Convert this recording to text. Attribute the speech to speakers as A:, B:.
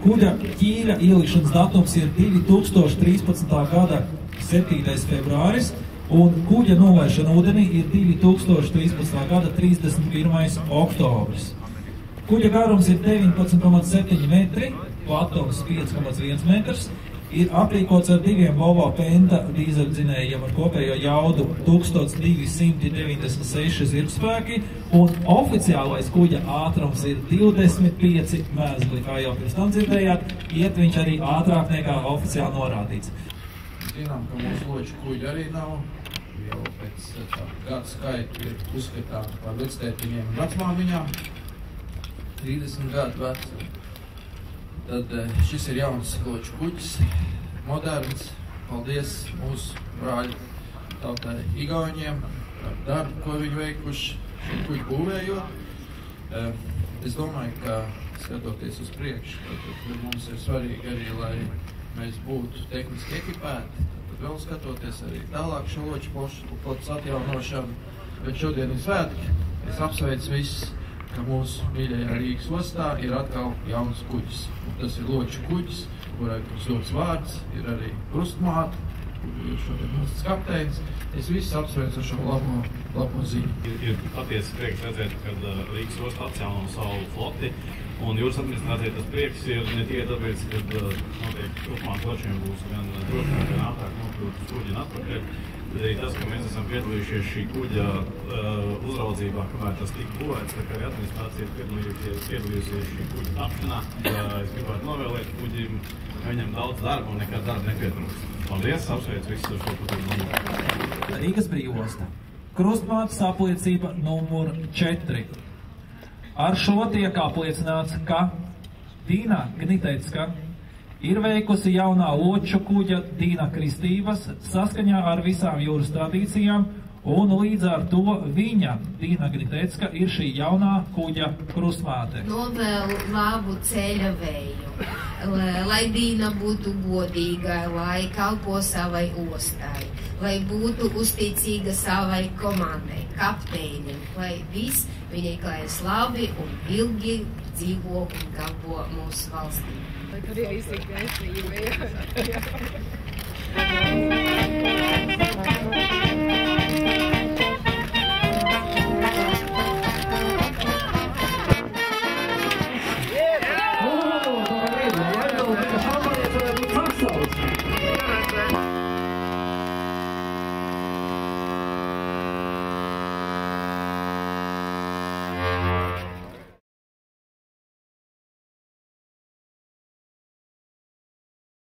A: Kuģa ķīra ielikšanas datums ir 2013. gada 7. februāris, un kuģa nolaišana ūdenī ir 2013. gada 31. oktobris. Kuģa garums ir 19,7 metri, platums 5,1 metrs, ir aprīkots ar 2 Volvo Penta dīzeļdzinējiem ar kopējo jaudu 1296 zirgspēki, un oficiālais kuģa ātrums ir 25 mēzgli, kā jau pirms tam dzirdējāt, iet viņš arī ātrāk nekā oficiāli norādīts.
B: Zinām, ka mūsu loču kuģi arī nav, jau pēc gadu skaitu ir uzskatām par vectētiņiem un vecmāmiņām, 30 gadu veci. Tad šis ir jauns loču kuģis, moderns. Paldies mūsu brāļu tautai Igauņiem par darbu, ko viņi veikuši šo kuģi būvējot. Es domāju, ka skatoties uz priekšu, tad mums ir svarīgi arī, lai mēs būtu tehniski ekipēti, tad vēl skatoties arī tālāk šo loču flotas atjaunošanu. Bet šodien ir svētki, es apsveicu visus, ka mūsu mīļajā Rīgas ostā ir atkal jauns kuģis. Un tas ir loču kuģis, kurai dots vārds, ir arī krustmāte, ir šodien mūsu kapteinis. Es visus apsveicu ar šo labo ziņu.
C: Ir patiesi prieks redzēt, kad Rīgas osta atjauno savu floti, un jūras administrācijai tas prieks ir ne tikai tāpēc, kad notiek turpmāk ločiem būs gan drošāk, gan ātrāk nokļūt uz kuģi un atpakaļ. Bet arī tas, ka mēs esam piedalījušies šī kuģa uzraudzībā, kamēr tas tika būvēts, tā kā arī administrācija piedalījusies šī kuģa tapšanā. Es gribētu novēlēt kuģim, ka viņam daudz darba un nekad darba nepietrūkst. Paldies, apsveicu visus ar šo putuļu.
A: Rīgas brīvosta. Krustmātes apliecība numur 4. Ar šo tiek apliecināts, ka Dīna Gnitecka ir veikusi jaunā loču kuģa Dīna Kristības saskaņā ar visām jūras tradīcijām, un līdz ar to viņa, Dīna Gnitecka, ir šī jaunā kuģa krustmāte.
D: Novēlu labu ceļa vēju, lai Dīna būtu godīga, lai kalpo savai ostai, lai būtu uzticīga savai komandai, kapteinim, lai viss viņai klājas labi un ilgi dzīvo un kalpo mūsu valstī.
E: Arī izsaka, ka es